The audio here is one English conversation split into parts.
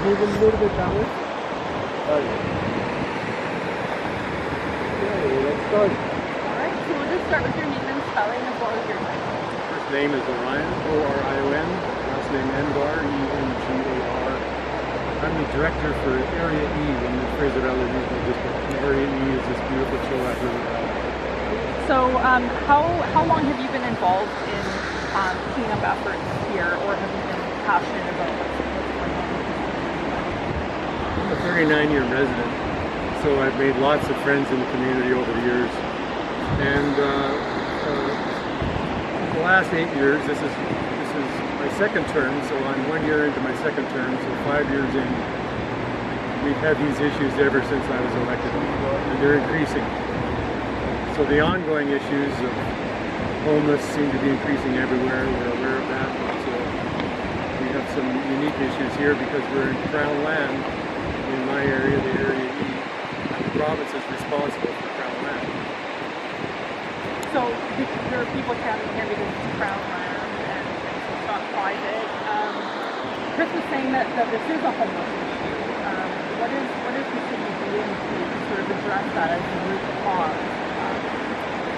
move a little bit that way. Okay, let's start. Alright, so we'll just start with your name and spelling as well as your title. First name is Orion, O-R-I-O-N. Last name Engar, E-N-G-A-R. I'm the director for Area E in the Fraser Valley Regional District. And Area E is this beautiful Chilliwack River Valley. So how long have you been involved in cleanup efforts here, or have you been passionate about what's going on? I'm a 39-year resident, so I've made lots of friends in the community over the years. And the last 8 years, this is my second term, so I'm 1 year into my second term, so 5 years in. We've had these issues ever since I was elected, and they're increasing. So the ongoing issues of homeless seem to be increasing everywhere. We're aware of that. So we have some unique issues here because we're in Crown land in my area, the Area E, and the province is responsible for Crown land. So there are people camping here because it's Crown land and it's not private. Chris was saying that this is a homeless issue. What is the city doing to sort of address that as the root cause?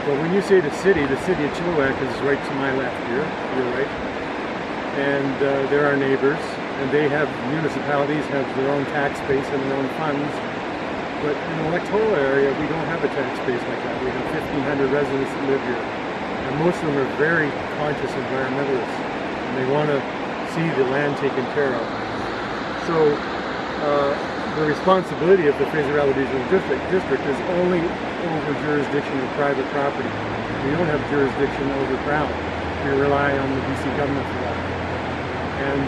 Well, when you say the city of Chilliwack is right to my left here, you're right. And they're our neighbors, and they have, municipalities have their own tax base and their own funds. But in the electoral area, we don't have a tax base like that. We have 1,500 residents that live here. And most of them are very conscious environmentalists, and they want to see the land taken care of. So the responsibility of the Fraser Valley Regional District is only over jurisdiction of private property. We don't have jurisdiction over Crown. We rely on the BC government for that. And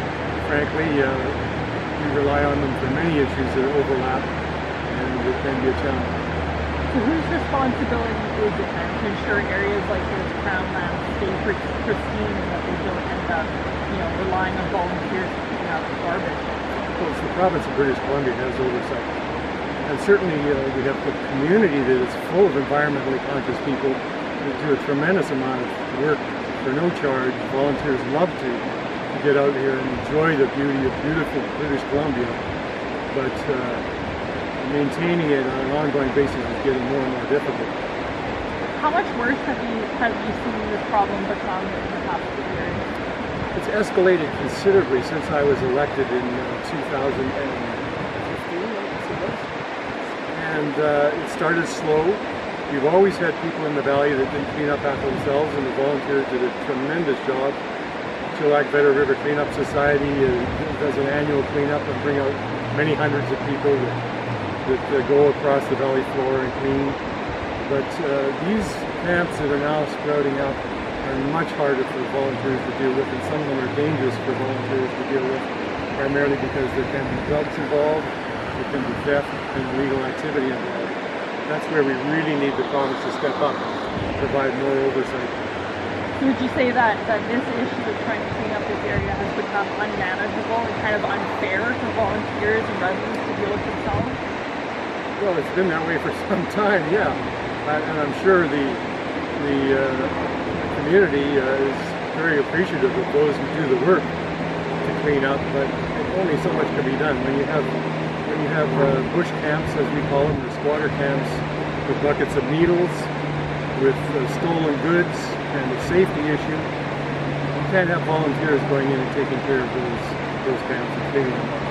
frankly, we rely on them for many issues that overlap, and it can be a challenge. So whose responsibility is it then to ensure areas like this Crown land stay pristine and that they don't end up, relying on volunteers to clean up garbage? Well, it's the province of British Columbia that has oversight. And certainly we have the community that is full of environmentally conscious people who do a tremendous amount of work for no charge. Volunteers love to get out here and enjoy the beauty of beautiful British Columbia. But maintaining it on an ongoing basis is getting more and more difficult. How much worse have you seen this problem become in the past few years? It's escalated considerably since I was elected in 2015, and it started slow. We've always had people in the valley that didn't clean up after themselves, and the volunteers did a tremendous job. Chilliwack Better River Cleanup Society does an annual cleanup and bring out many hundreds of people that go across the valley floor and clean. But these camps that are now sprouting up are much harder for volunteers to deal with, and some of them are dangerous for volunteers to deal with, primarily because there can be drugs involved, there can be theft and illegal activity involved. That's where we really need the province to step up and provide more oversight. So would you say that this issue of trying to clean up this area has become unmanageable and kind of unfair for volunteers and residents to deal with themselves? Well, it's been that way for some time, yeah. And I'm sure the community is very appreciative of those who do the work to clean up, but only so much can be done. When you have bush camps, as we call them, or squatter camps, with buckets of needles, with stolen goods, and a safety issue, you can't have volunteers going in and taking care of those camps and cleaning them up.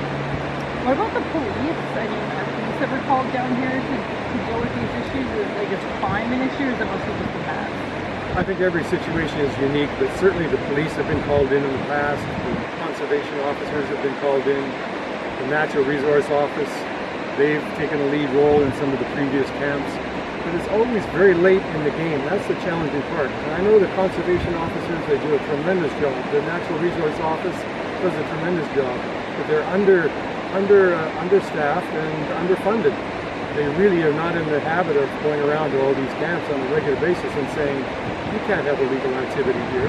What about the police? I mean, are police ever called down here to deal with these issues? Is crime an issue, or is it mostly just a mess? I think every situation is unique, but certainly the police have been called in the past, the conservation officers have been called in, the Natural Resource Office, they've taken a lead role in some of the previous camps, but it's always very late in the game. That's the challenging part. And I know the conservation officers, they do a tremendous job. The Natural Resource Office does a tremendous job, but they're understaffed and underfunded. They really are not in the habit of going around to all these camps on a regular basis and saying, you can't have illegal activity here,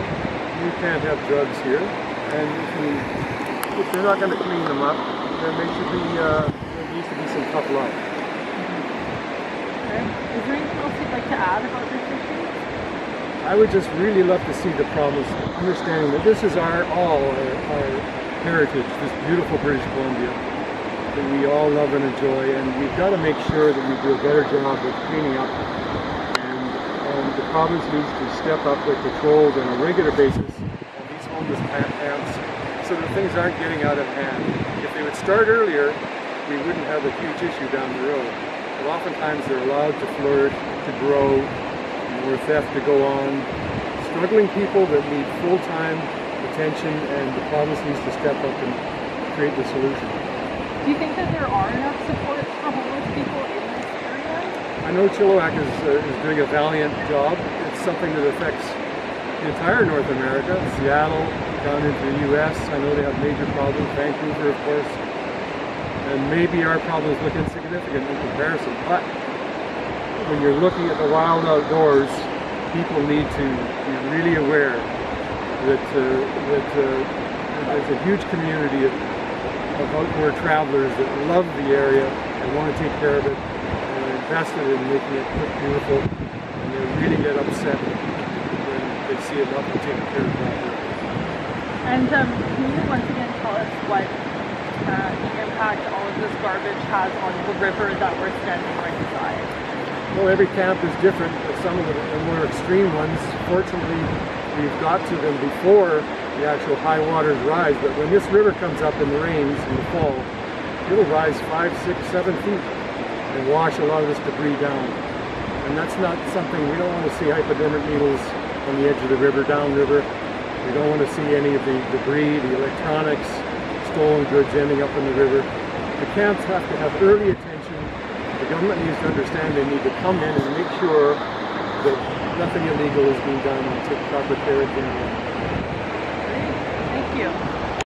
you can't have drugs here, and if they're not going to clean them up, then there needs to be some tough love. Okay. Is there anything else you'd like to add about this issue? I would just really love to see the province understanding that this is our heritage, this beautiful British Columbia, that we all love and enjoy, and we've got to make sure that we do a better job of cleaning up. And the province needs to step up their patrols on a regular basis on these homeless camps so that things aren't getting out of hand. If they would start earlier, we wouldn't have a huge issue down the road. But oftentimes they're allowed to flourish, to grow, or theft to go on. Struggling people that need full-time attention, and the province needs to step up and create the solution. Do you think that there are enough supports for homeless people in this area? I know Chilliwack is doing a valiant job. It's something that affects the entire North America, Seattle, down into the US. I know they have major problems, Vancouver of course, and maybe our problems look insignificant in comparison, but when you're looking at the wild outdoors, people need to be really aware that there's a huge community of outdoor travelers that love the area and want to take care of it and are invested in making it look beautiful, and they really get upset when they see it not taken care of properly. And can you once again tell us what the impact all of this garbage has on the river that we're standing right beside? Well, every camp is different, but some of the more extreme ones, fortunately, we've got to them before the actual high waters rise. But when this river comes up in the rains in the fall, it'll rise 5, 6, 7 feet and wash a lot of this debris down. And that's not something, we don't want to see hypodermic needles on the edge of the river, downriver. We don't want to see any of the debris, the electronics, stolen goods ending up in the river. The camps have to have early attention. The government needs to understand they need to come in and make sure that nothing illegal is being done and take proper care of the environment.